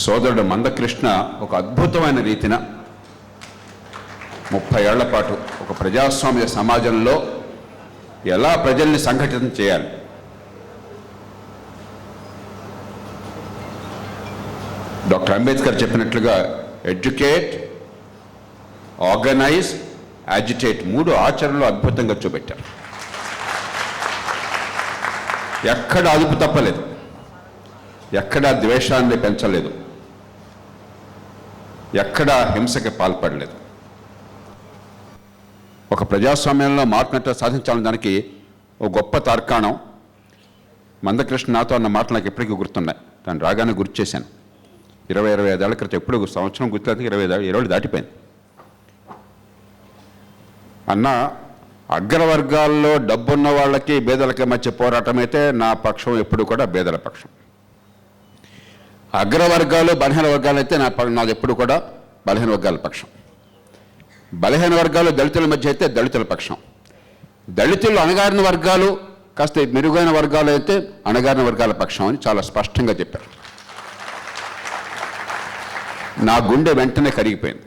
సోదరుడు మందకృష్ణ ఒక అద్భుతమైన రీతిన 30 ఏళ్ల పాటు ఒక ప్రజాస్వామ్య సమాజంలో ఎలా ప్రజల్ని సంఘటితం చేయాలి, డాక్టర్ అంబేద్కర్ చెప్పినట్లుగా ఎడ్యుకేట్, ఆర్గనైజ్, యాజిటేట్ 3 ఆచరణలో అద్భుతంగా చూపెట్టారు. ఎక్కడ అదుపు తప్పలేదు, ఎక్కడ ద్వేషాన్ని పెంచలేదు, ఎక్కడ హింసకి పాల్పడలేదు. ఒక ప్రజాస్వామ్యంలో మార్పునట్టు సాధించాలని దానికి ఒక గొప్ప తార్కాణం. మందకృష్ణ నాతో అన్న మాటలు నాకు ఎప్పటికీ గుర్తున్నాయి. దాన్ని రాగానే గుర్తు చేశాను. 25 ఏళ్ల క్రితం, ఎప్పుడు సంవత్సరం గుర్తులేదు, 20 ఏళ్ళు దాటిపోయింది. అన్న, అగ్రవర్గాల్లో డబ్బున్న వాళ్ళకి పేదలకి మధ్య పోరాటం అయితే నా పక్షం ఎప్పుడు కూడా పేదల పక్షం. అగ్రవర్గాలు బలహీన వర్గాలు అయితే నాది ఎప్పుడు కూడా బలహీన వర్గాల పక్షం. బలహీన వర్గాలు దళితుల మధ్య అయితే దళితుల పక్షం. దళితులు అణగారిన వర్గాలు కాస్త మెరుగైన వర్గాలు అయితే అణగారిన వర్గాల పక్షం అని చాలా స్పష్టంగా చెప్పారు. నా గుండె వెంటనే కరిగిపోయింది.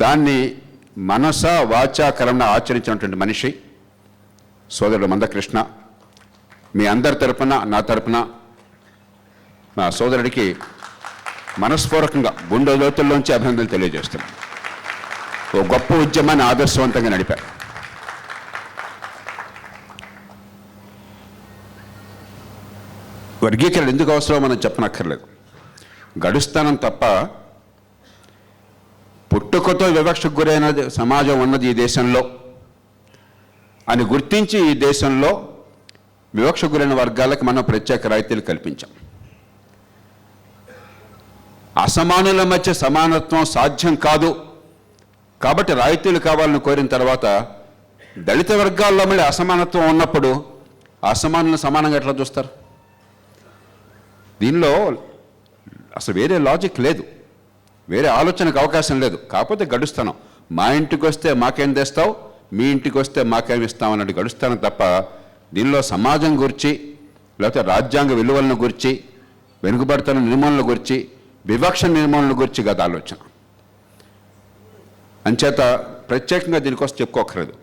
దాన్ని మనస వాచా కర్మణ ఆచరించినటువంటి మనిషి సోదరుడు మందకృష్ణ. మీ అందరి తరపున, నా తరపున మా సోదరుడికి మనస్పూర్వకంగా గుండె లోతుల్లోంచి అభినందనలు తెలియజేస్తున్నాను. ఓ గొప్ప ఉద్యమాన్ని ఆదర్శవంతంగా నడిపారు. వర్గీకరణ ఎందుకు అవసరం మనం చెప్పనక్కర్లేదు. గడుస్తానం తప్ప పుట్టుకతో వివక్షకు గురైన సమాజం ఉన్నది ఈ దేశంలో అని గుర్తించి ఈ దేశంలో వివక్షకు గురైన వర్గాలకు మనం ప్రత్యేక రాయితీలు కల్పించాం. అసమానుల మధ్య సమానత్వం సాధ్యం కాదు కాబట్టి రాయితీలు కావాలని కోరిన తర్వాత దళిత వర్గాల్లో మళ్ళీ అసమానత్వం ఉన్నప్పుడు అసమానులను సమానంగా ఎట్లా చూస్తారు? దీనిలో అసలు వేరే లాజిక్ లేదు, వేరే ఆలోచనకు అవకాశం లేదు. కాకపోతే గడుస్తాను, మా ఇంటికి వస్తే మాకేం తెస్తావు, మీ ఇంటికి వస్తే మాకేం ఇస్తాం అన్నట్టు గడుస్తాను తప్ప దీనిలో సమాజం గురించి, లేకపోతే రాజ్యాంగ విలువలను గురించి, వెనుకబడుతున్న నిర్మూలన గురించి, వివక్ష నిర్మూలన గురించి కాదు ఆలోచన. అంచేత ప్రత్యేకంగా దీనికోసం చెప్పుకోకర్లేదు.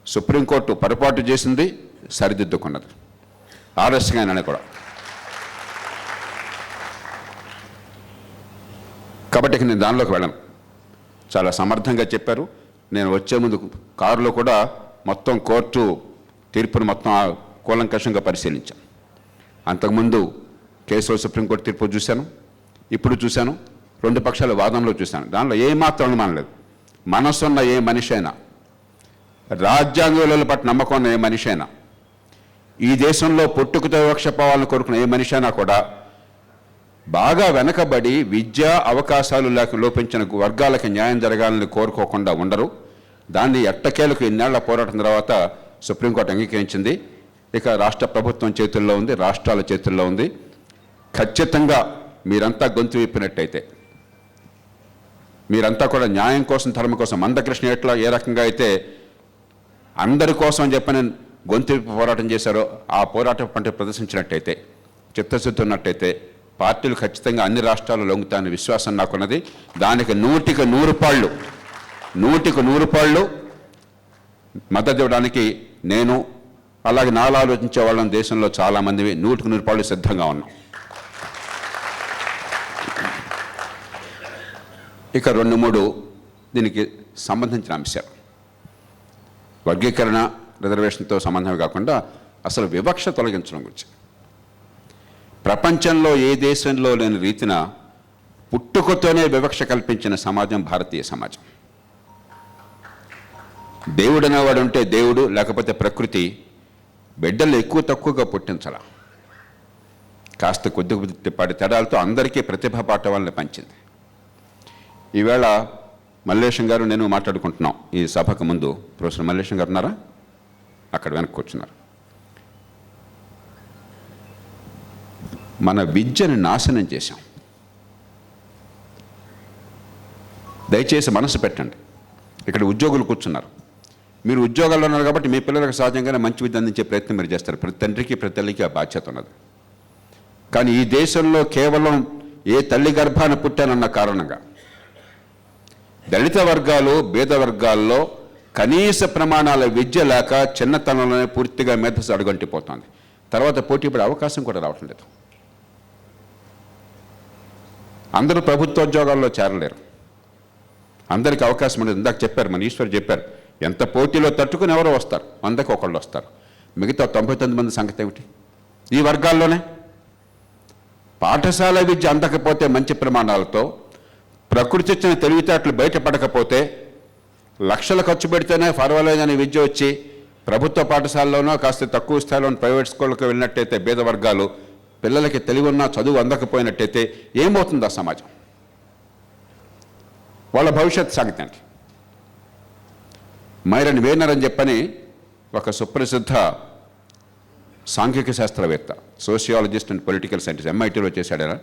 సుప్రీంకోర్టు పొరపాటు చేసింది, సరిదిద్దుకున్నది, ఆలస్యంగానే కూడా. కాబట్టి నేను దానిలోకి వెళ్ళను. చాలా సమర్థంగా చెప్పారు. నేను వచ్చే ముందు కారులో కూడా మొత్తం కోర్టు తీర్పును మొత్తం కూలంకషంగా పరిశీలించాను. అంతకుముందు కేసులో సుప్రీంకోర్టు తీర్పు చూశాను, ఇప్పుడు చూశాను, 2 పక్షాల వాదనలో చూశాను. దానిలో ఏమాత్రం అనుమానం లేదు. మనసున్న ఏ మనిషి అయినా, రాజ్యాంగ విలువల పట్ల నమ్మకం ఉన్న ఏ మనిషి అయినా, ఈ దేశంలో పుట్టుకతో వివక్ష పోవాలని కోరుకున్న ఏ మనిషి అయినా కూడా బాగా వెనకబడి విద్యా అవకాశాలు లోపించిన వర్గాలకి న్యాయం జరగాలని కోరుకోకుండా ఉండరు. దాన్ని ఎట్టకేలకు ఇన్నేళ్ల పోరాటం తర్వాత సుప్రీంకోర్టు అంగీకరించింది. ఇక రాష్ట్ర ప్రభుత్వం చేతుల్లో ఉంది, రాష్ట్రాల చేతుల్లో ఉంది. ఖచ్చితంగా మీరంతా గొంతు విప్పినట్టయితే, మీరంతా కూడా న్యాయం కోసం, ధర్మం కోసం, మందకృష్ణ ఎట్లా ఏ రకంగా అయితే అందరి కోసం చెప్పని గొంతు విప్పి పోరాటం చేశారో ఆ పోరాటం పంట ప్రదర్శించినట్టయితే, చిత్తశుద్ధి ఉన్నట్టయితే పార్టీలు ఖచ్చితంగా అన్ని రాష్ట్రాలు లొంగుతాయని విశ్వాసం నాకున్నది. దానికి 100కి 100 పాళ్ళు మద్దతు ఇవ్వడానికి నేను, అలాగే నాలో ఆలోచించే వాళ్ళని దేశంలో చాలామంది 100కి 100 పాళ్ళు సిద్ధంగా ఉన్నాం. ఇక 2-3 దీనికి సంబంధించిన అంశాలు. వర్గీకరణ, రిజర్వేషన్తో సంబంధం కాకుండా అసలు వివక్ష తొలగించడం గురించి. ప్రపంచంలో ఏ దేశంలో లేని రీతిన పుట్టుకతోనే వివక్ష కల్పించిన సమాజం భారతీయ సమాజం. దేవుడు అనేవాడు ఉంటే దేవుడు, లేకపోతే ప్రకృతి బిడ్డలు ఎక్కువ తక్కువగా పుట్టించాల. కాస్త కొద్దిపాటి తేడాలతో అందరికీ ప్రతిభా పాఠవాళ్ళని పంచింది. ఈవేళ మల్లేశం గారు నేను మాట్లాడుకుంటున్నాం ఈ సభకు ముందు. ప్రొఫెసర్ మల్లేశం గారు ఉన్నారా? అక్కడ వెనక్కి కూర్చున్నారు. మన విద్యను నాశనం చేశాం. దయచేసి మనసు పెట్టండి. ఇక్కడ ఉద్యోగులు కూర్చున్నారు, మీరు ఉద్యోగాల్లో ఉన్నారు కాబట్టి మీ పిల్లలకు సహజంగానే మంచి విద్య అందించే ప్రయత్నం మీరు చేస్తారు. ప్రతి తండ్రికి, ప్రతి తల్లికి ఆ బాధ్యత ఉన్నది. కానీ ఈ దేశంలో కేవలం ఏ తల్లి గర్భాన పుట్టానన్న కారణంగా దళిత వర్గాలు, బీద వర్గాల్లో కనీస ప్రమాణాల విద్య లేక చిన్నతనంలోనే పూర్తిగా మేధస్సు అడుగంటిపోతుంది. తర్వాత పోటీ పడే అవకాశం కూడా రావటం లేదు. అందరూ ప్రభుత్వోద్యోగాల్లో చేరలేరు, అందరికీ అవకాశం ఉండదు. ఇందాక చెప్పారు, మన ఈశ్వర్ చెప్పారు, ఎంత పోటీలో తట్టుకుని ఎవరో వస్తారు, 100కి ఒకళ్ళు వస్తారు. మిగతా 99 మంది సంగతి ఏమిటి? ఈ వర్గాల్లోనే పాఠశాల విద్య అందకపోతే, మంచి ప్రమాణాలతో ప్రకృతి ఇచ్చిన తెలివితేటలు బయటపడకపోతే, లక్షలు ఖర్చు పెడితేనే పర్వాలేదని విద్య వచ్చి ప్రభుత్వ పాఠశాలలోనో కాస్త తక్కువ స్థాయిలోని ప్రైవేట్ స్కూళ్ళకు వెళ్ళినట్టయితే, బీద వర్గాలు పిల్లలకి తెలివి ఉన్న చదువు అందకపోయినట్టయితే ఏమవుతుంది ఆ సమాజం? వాళ్ళ భవిష్యత్ సంగతి ఏంటి? మైరన్ వేనర్ అని చెప్పని ఒక సుప్రసిద్ధ సాంఘిక శాస్త్రవేత్త, సోషియాలజిస్ట్ అండ్ పొలిటికల్ సైంటిస్ట్, MITలో చేశాడు. ఆయన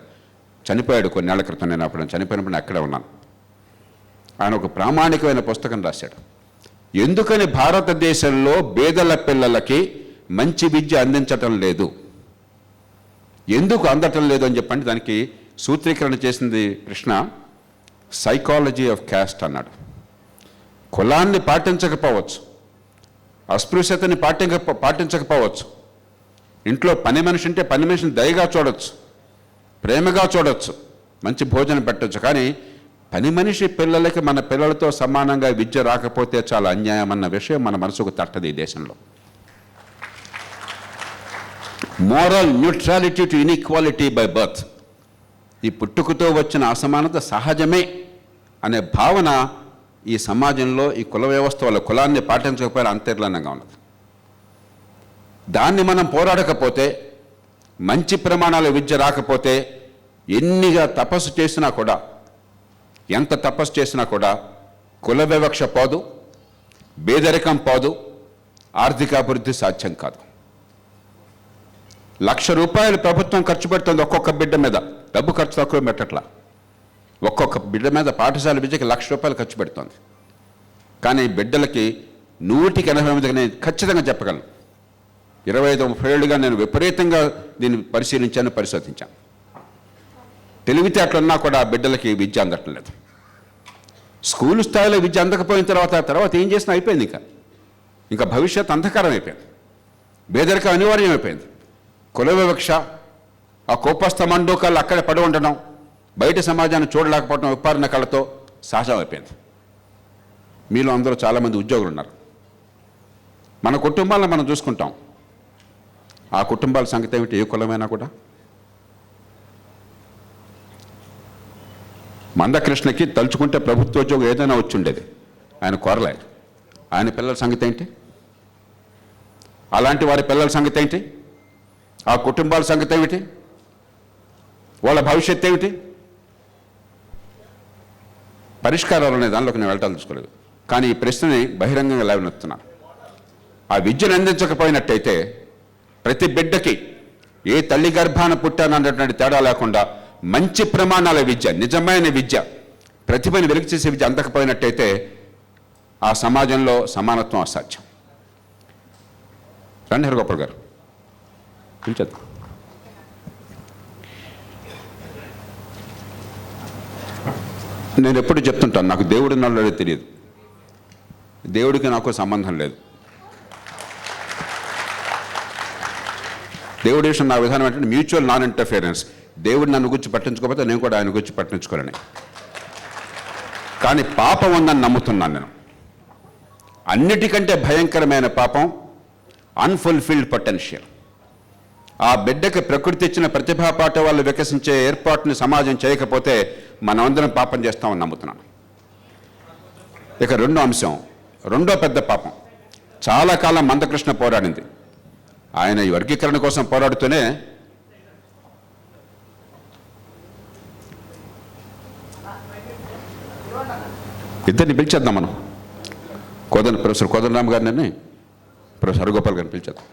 చనిపోయాడు కొన్నేళ్ల క్రితం. నేను అప్పుడు చనిపోయినప్పుడు నేను అక్కడే ఉన్నాను. ఆయన ఒక ప్రామాణికమైన పుస్తకం రాశాడు. ఎందుకని భారతదేశంలో పేదల పిల్లలకి మంచి విద్య అందించటం లేదు, ఎందుకు అందటం లేదు అని చెప్పండి. దానికి సూత్రీకరణ చేసింది కృష్ణ, సైకాలజీ ఆఫ్ క్యాస్ట్ అన్నాడు. కులాన్ని పాటించకపోవచ్చు, అస్పృశ్యతని పాటించకపోవచ్చు, ఇంట్లో పని మనిషి ఉంటే పని మనిషిని దయగా చూడొచ్చు, ప్రేమగా చూడొచ్చు, మంచి భోజనం పెట్టచ్చు. కానీ పని మనిషి పిల్లలకి మన పిల్లలతో సమానంగా విద్య రాకపోతే చాలా అన్యాయం అన్న విషయం మన మనసుకు తట్టదు ఈ దేశంలో. Moral neutrality to inequality by birth, ఈ పుట్టుకతో వచ్చిన అసమానత సహజమే అనే భావన ఈ సమాజంలో, ఈ కుల వ్యవస్థ వల్ల కులాన్ని పాటించకపోయినా అంతర్లీనంగా ఉన్నది. దాన్ని మనం పోరాడకపోతే, మంచి ప్రమాణాల విద్య రాకపోతే, ఎన్నిగా తపస్సు చేసినా కూడా, ఎంత తపస్సు చేసినా కూడా కుల వివక్ష పోదు, పేదరికం పోదు, ఆర్థికాభివృద్ధి సాధ్యం కాదు. ₹1,00,000 ప్రభుత్వం ఖర్చు పెడుతుంది ఒక్కొక్క బిడ్డ మీద. డబ్బు ఖర్చు తక్కువ పెట్టట్లా, ఒక్కొక్క బిడ్డ మీద పాఠశాల విద్యకి ₹1,00,000 ఖర్చు పెడుతుంది. కానీ బిడ్డలకి 100% నేను ఖచ్చితంగా చెప్పగలను, 25-30 ఏళ్ళుగా నేను విపరీతంగా దీన్ని పరిశీలించాను, పరిశోధించాను. తెలివితేటలున్నా కూడా బిడ్డలకి విద్య అందటం లేదు. స్కూలు స్థాయిలో విద్య అందకపోయిన తర్వాత ఏం చేసినా అయిపోయింది. ఇంకా భవిష్యత్ అంధకారం అయిపోయింది, పేదరికం అనివార్యం అయిపోయింది. కుల వివక్ష, ఆ కోపస్థ మండూకాలు అక్కడే పడి ఉండడం, బయట సమాజాన్ని చూడలేకపోవడం విప్పారిన కళతో సహజం అయిపోయింది. మీలో అందరూ చాలామంది ఉద్యోగులు ఉన్నారు. మన కుటుంబాలను మనం చూసుకుంటాం. ఆ కుటుంబాల సంగతి ఏమిటి? ఏ కులమైనా కూడా. మందకృష్ణకి తలుచుకుంటే ప్రభుత్వోద్యోగం ఏదైనా వచ్చి ఉండేది, ఆయన కోరలే. ఆయన పిల్లల సంగతి ఏంటి? అలాంటి వారి పిల్లల సంగతి ఏంటి? ఆ కుటుంబాల సంగతి ఏమిటి? వాళ్ళ భవిష్యత్తు ఏమిటి? పరిష్కారాలు అనే దానిలోకి నేను వెళ్ళటాలు తీసుకోలేదు. కానీ ఈ ప్రశ్నని బహిరంగంగా లేవనెత్తున్నాను. ఆ విద్యను అందించకపోయినట్టయితే ప్రతి బిడ్డకి ఏ తల్లి గర్భాన పుట్టానన్నటువంటి తేడా లేకుండా మంచి ప్రమాణాల విద్య, నిజమైన విద్య, ప్రతిభని వెలుగు చేసే విద్య అందకపోయినట్టయితే ఆ సమాజంలో సమానత్వం అసాధ్యం. రండి హరిగోపాల్ గారు, పిలిచేద్దాం. నేను ఎప్పుడు చెప్తుంటాను, నాకు దేవుడు ఉన్నాడో తెలియదు, దేవుడికి నాకు సంబంధం లేదు. దేవుడి విషయం నా విధానం ఏంటంటే మ్యూచువల్ నాన్ ఇంటర్ఫియరెన్స్. దేవుడు నన్ను గురించి పట్టించుకోకపోతే నేను కూడా ఆయన గురించి పట్టించుకోలేని. కానీ పాపం ఉందని నమ్ముతున్నాను నేను. అన్నిటికంటే భయంకరమైన పాపం అన్ఫుల్ఫిల్డ్ పొటెన్షియల్. ఆ బిడ్డకి ప్రకృతి ఇచ్చిన ప్రతిభా పాట వాళ్ళు వికసించే ఏర్పాటుని సమాజం చేయకపోతే మనమందరం పాపం చేస్తామని నమ్ముతున్నాను. ఇక రెండో అంశం, రెండో పెద్ద పాపం. చాలా కాలం మందకృష్ణ పోరాడింది. ఆయన ఈ వర్గీకరణ కోసం పోరాడుతూనే ఇద్దరిని పిలిచేద్దాం మనం. ప్రొఫెసర్ కోదండరామ్ గారిని, ప్రొఫెసర్ హరిగోపాల్ గారిని పిలిచేద్దాం.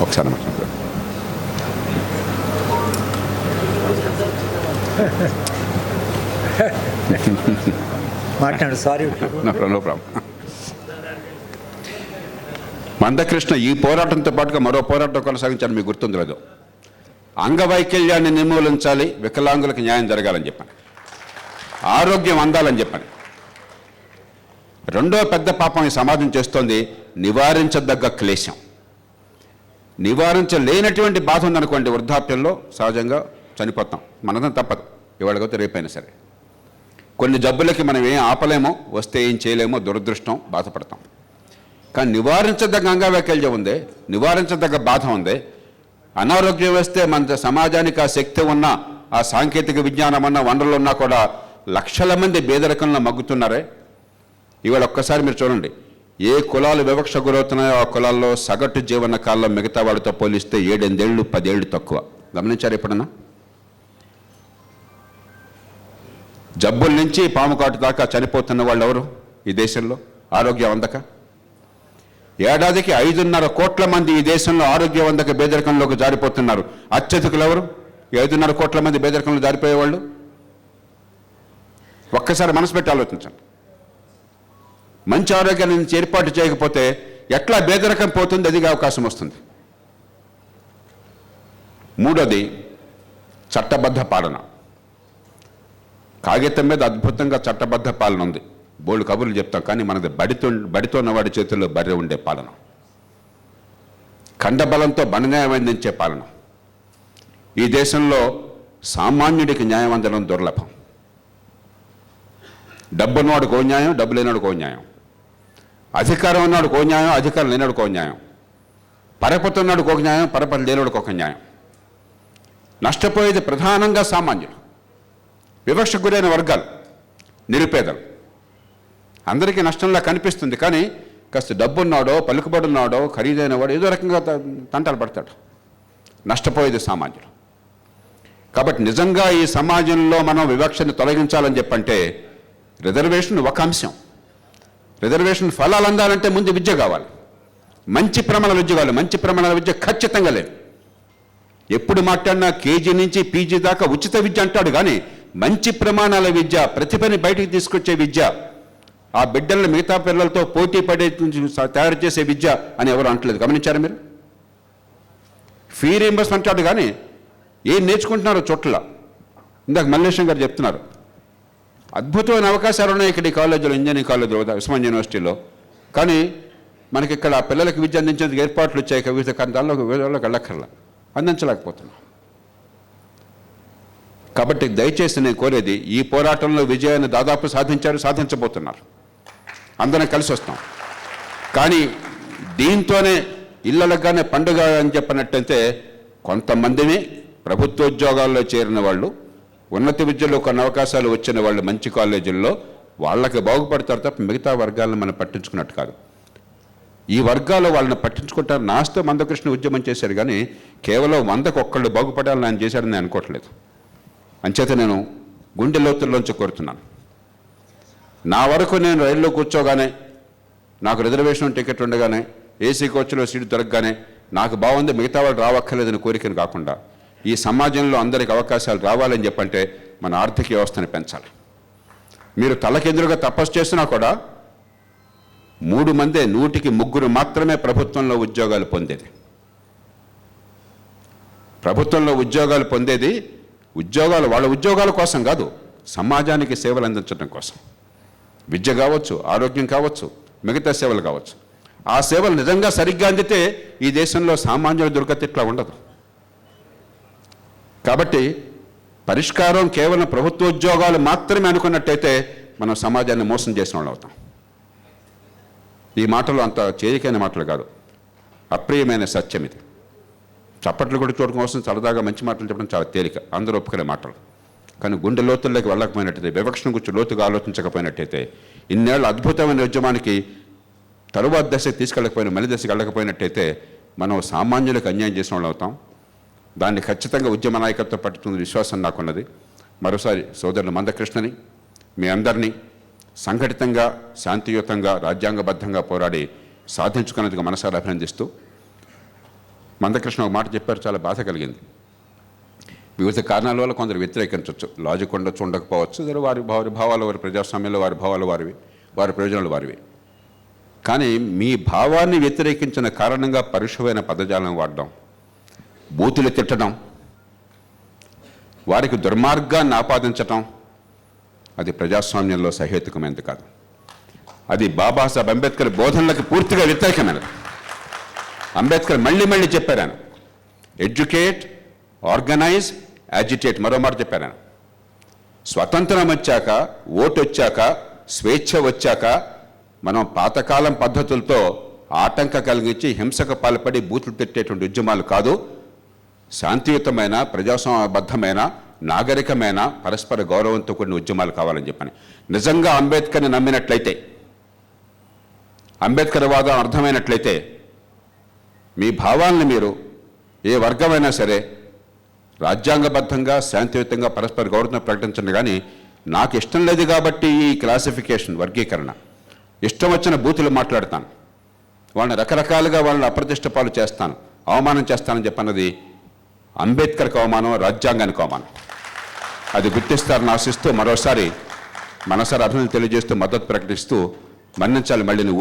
ఒకసారి మాట్లాడు. సారీ. No problem. మందకృష్ణ ఈ పోరాటంతో పాటుగా మరో పోరాటం కొనసాగించాలని మీకు గుర్తుంది లేదు. అంగవైకల్యాన్ని నిర్మూలించాలి, వికలాంగులకు న్యాయం జరగాలని చెప్పాను, ఆరోగ్యం అందాలని చెప్పాను. రెండో పెద్ద పాపం ఈ సమాజం చేస్తోంది నివారించదగ్గ క్లేశం. నివారించలేనటువంటి బాధ ఉందనుకోండి, వృద్ధాప్యంలో సహజంగా చనిపోతాం, మనదం తప్పదు, ఇవాళకైతే రేపైనా సరే. కొన్ని జబ్బులకి మనం ఏం ఆపలేమో, వస్తే ఏం చేయలేమో, దురదృష్టం, బాధపడతాం. కానీ నివారించదగ్గ అంగవైకల్యం ఉంది, నివారించదగ్గ బాధ ఉంది. అనారోగ్యం వస్తే మన సమాజానికి ఆ శక్తి ఉన్నా, ఆ సాంకేతిక విజ్ఞానం ఉన్న వనరులు ఉన్నా కూడా లక్షల మంది పేదరికంలో మగ్గుతున్నారే. ఇవాళ ఒక్కసారి మీరు చూడండి, ఏ కులాలు వివక్ష గురవుతున్నాయో ఆ కులాల్లో సగటు జీవన కాలం మిగతా వాడితో పోలిస్తే 7-8 ఏళ్ళు 10 ఏళ్ళు తక్కువ. గమనించారు ఎప్పుడన్నా? జబ్బుల నుంచి పాము కాటు దాకా చనిపోతున్న వాళ్ళు ఎవరు ఈ దేశంలో ఆరోగ్యం అందక? ఏడాదికి 5.5 కోట్ల మంది ఈ దేశంలో ఆరోగ్యం అందక పేదరికంలోకి జారిపోతున్నారు. అత్యధికులు ఎవరు? 5.5 కోట్ల మంది పేదరికంలో జారిపోయేవాళ్ళు. ఒక్కసారి మనసు పెట్టి ఆలోచించండి. మంచి ఆరోగ్యాన్ని నుంచి ఏర్పాటు చేయకపోతే ఎట్లా పేదరికం పోతుంది, అదిగా అవకాశం వస్తుంది. మూడోది చట్టబద్ధ పాలన. కాగితం మీద అద్భుతంగా చట్టబద్ధ పాలన ఉంది, బోల్డ్ కబుర్లు చెప్తాం, కానీ మనది బడితో ఉన్నవాడి చేతుల్లో బర్రె ఉండే పాలన, ఖండబలంతో బండన్యాయం అందించే పాలన. ఈ దేశంలో సామాన్యుడికి న్యాయం అందడం దుర్లభం. డబ్బున్నవాడికి ఓ న్యాయం, డబ్బు లేనివాడికి ఓ న్యాయం. అధికారం ఉన్నవాడికి ఓ న్యాయం, అధికారం లేనివాడికి ఓ న్యాయం. పరపతి ఉన్నవాడికి ఒక న్యాయం, పరపతి లేనివాడికి ఒక న్యాయం. నష్టపోయేది ప్రధానంగా సామాన్యులు, వివక్ష గురైన వర్గాలు, నిరుపేదలు. అందరికీ నష్టంలా కనిపిస్తుంది, కానీ కాస్త డబ్బున్నాడో, పలుకుబడున్నాడో, ఖరీదైన వాడు ఏదో రకంగా తంటాలు పడతాడు. నష్టపోయేది సామాన్యులు. కాబట్టి నిజంగా ఈ సమాజంలో మనం వివక్షని తొలగించాలని చెప్పంటే రిజర్వేషన్ ఒక అంశం. రిజర్వేషన్ ఫలాలు అందాలంటే ముందు విద్య కావాలి, మంచి ప్రమాణాల విద్య కావాలి. మంచి ప్రమాణాల విద్య ఖచ్చితంగా లేదు. ఎప్పుడు మాట్లాడినా కేజీ నుంచి పీజీ దాకా ఉచిత విద్య అంటాడు, కానీ మంచి ప్రమాణాల విద్య, ప్రతిభని బయటికి తీసుకొచ్చే విద్య, ఆ బిడ్డలను మిగతా పిల్లలతో పోటీ పడే తయారు చేసే విద్య అని ఎవరు అంటలేదు. గమనించారా మీరు? ఫీ రీయింబర్స్మెంట్ అంటాడు, కానీ ఏం నేర్చుకుంటున్నారో చోట్ల. ఇందాక మల్లేశం గారు చెప్తున్నారు, అద్భుతమైన అవకాశాలు ఉన్నాయి ఇక్కడ ఈ కాలేజీలో, ఇంజనీరింగ్ కాలేజీలో, ఉస్మాన్ యూనివర్సిటీలో. కానీ మనకి ఇక్కడ పిల్లలకి విద్య అందించేందుకు ఏర్పాట్లు వచ్చాయి వివిధ దానిలోకి వెళ్ళక్కర్లా, అందించలేకపోతున్నాం. కాబట్టి దయచేసి నేను కోరేది, ఈ పోరాటంలో విజయాన్ని దాదాపు సాధించబోతున్నారు, అందరం కలిసి వస్తాం. కానీ దీంతోనే ఇళ్ళలగానే పండుగ అని చెప్పినట్టయితే కొంతమందిని ప్రభుత్వోద్యోగాల్లో చేరిన వాళ్ళు, ఉన్నత విద్యలో కొన్ని అవకాశాలు వచ్చిన వాళ్ళు మంచి కాలేజీల్లో వాళ్ళకి బాగుపడతారు తప్ప మిగతా వర్గాలను మనం పట్టించుకున్నట్టు కాదు. ఈ వర్గాలు వాళ్ళని పట్టించుకుంటారు. నాస్తో మందకృష్ణ ఉద్యమం చేశారు, కానీ కేవలం 100కు ఒక్కళ్ళు బాగుపడాలని ఆయన చేశాడని నేను అనుకోవట్లేదు. అంచేత నేను గుండె లోతుల్లోంచి కోరుతున్నాను, నా వరకు నేను రైల్లో కూర్చోగానే, నాకు రిజర్వేషన్ టికెట్ ఉండగానే, ఏసీ కోచ్లో సీటు దొరకగానే నాకు బాగుంది, మిగతా వాళ్ళు రావక్కర్లేదని కోరికను కాకుండా ఈ సమాజంలో అందరికి అవకాశాలు రావాలని చెప్పంటే మన ఆర్థిక వ్యవస్థని పెంచాలి. మీరు తలకెదురుగా తపస్సు చేసినా కూడా 3 మందే 100కి 3 మాత్రమే ప్రభుత్వంలో ఉద్యోగాలు పొందేది. ప్రభుత్వంలో ఉద్యోగాలు పొందేది వాళ్ళ ఉద్యోగాల కోసం కాదు, సమాజానికి సేవలు అందించడం కోసం. విద్య కావచ్చు, ఆరోగ్యం కావచ్చు, మిగతా సేవలు కావచ్చు. ఆ సేవలు నిజంగా సరిగ్గా అందితే ఈ దేశంలో సామాన్యుల దుర్గతి ఇట్లా ఉండదు. కాబట్టి పరిష్కారం కేవలం ప్రభుత్వోద్యోగాలు మాత్రమే అనుకున్నట్టయితే మనం సమాజాన్ని మోసం చేసిన వాళ్ళు అవుతాం. ఈ మాటలు అంత చేరికైన మాటలు కాదు, అప్రియమైన సత్యం ఇది. చప్పట్లు కూడా చూడడం కోసం సరదాగా మంచి మాటలు చెప్పడం చాలా తేలిక, అందరూ ఒప్పుకునే మాటలు. కానీ గుండె లోతుల్లోకి వెళ్ళకపోయినట్టయితే, వివక్షను గురించి లోతుగా ఆలోచించకపోయినట్టయితే, ఇన్నేళ్ళ అద్భుతమైన ఉద్యమానికి తరువాత దశకు తీసుకెళ్ళకపోయిన మళ్ళీ దశకు వెళ్ళకపోయినట్టయితే మనం సామాన్యులకు అన్యాయం చేసిన వాళ్ళు అవుతాం. దాన్ని ఖచ్చితంగా ఉద్యమ నాయకత్వం పట్టుతున్న విశ్వాసం నాకున్నది. మరోసారి సోదరులు మందకృష్ణని, మీ అందరినీ సంఘటితంగా, శాంతియుతంగా, రాజ్యాంగబద్ధంగా పోరాడి సాధించుకున్నందుకు మనసారా అభినందిస్తూ, మందకృష్ణ ఒక మాట చెప్పారు, చాలా బాధ కలిగింది. వివిధ కారణాల వల్ల కొందరు వ్యతిరేకించవచ్చు, లాజిక్ ఉండొచ్చు, ఉండకపోవచ్చు. వారి భావాలు వారి, ప్రజాస్వామ్యంలో వారి భావాలు వారివి, వారి ప్రయోజనాలు వారివి. కానీ మీ భావాన్ని వ్యతిరేకించిన కారణంగా పరుషమైన పదజాలను వాడడం, బూతులు తిట్టడం, వారికి దుర్మార్గాన్ని ఆపాదించటం, అది ప్రజాస్వామ్యంలో సహేతుకమైనది కాదు. అది బాబాసాహెబ్ అంబేద్కర్ బోధనలకు పూర్తిగా వ్యతిరేకమైనది. అంబేద్కర్ మళ్ళీ మళ్ళీ చెప్పారు ఆయన, ఎడ్యుకేట్, ఆర్గనైజ్, యాజిటేట్, మరో మాట చెప్పారు ఆయన. స్వతంత్రం వచ్చాక, ఓటు వచ్చాక, స్వేచ్ఛ వచ్చాక మనం పాతకాలం పద్ధతులతో ఆటంక కలిగించి హింసకు పాల్పడి బూతులు తిట్టేటువంటి ఉద్యమాలు కాదు, శాంతియుతమైన, ప్రజాస్వామ్యబద్ధమైన, నాగరికమైన, పరస్పర గౌరవంతో కూడిన ఉద్యమాలు కావాలని చెప్పని. నిజంగా అంబేద్కర్ని నమ్మినట్లయితే, అంబేద్కర్ వాదం అర్థమైనట్లయితే, మీ భావాలను మీరు ఏ వర్గమైనా సరే రాజ్యాంగబద్ధంగా, శాంతియుతంగా, పరస్పర గౌరవం ప్రకటించండి. కానీ నాకు ఇష్టం లేదు కాబట్టి ఈ క్లాసిఫికేషన్, వర్గీకరణ, ఇష్టం వచ్చిన బూతులు మాట్లాడతాను, వాళ్ళని రకరకాలుగా వాళ్ళని అప్రతిష్ట పాలు చేస్తాను, అవమానం చేస్తానని చెప్పన్నది అంబేద్కర్కి అవమానం, రాజ్యాంగానికి అవమానం. అది గుర్తిస్తారని ఆశిస్తూ మరోసారి మనసారి అభినందనలు తెలియజేస్తూ, మద్దతు ప్రకటిస్తూ, మన్నించాలి మళ్ళీ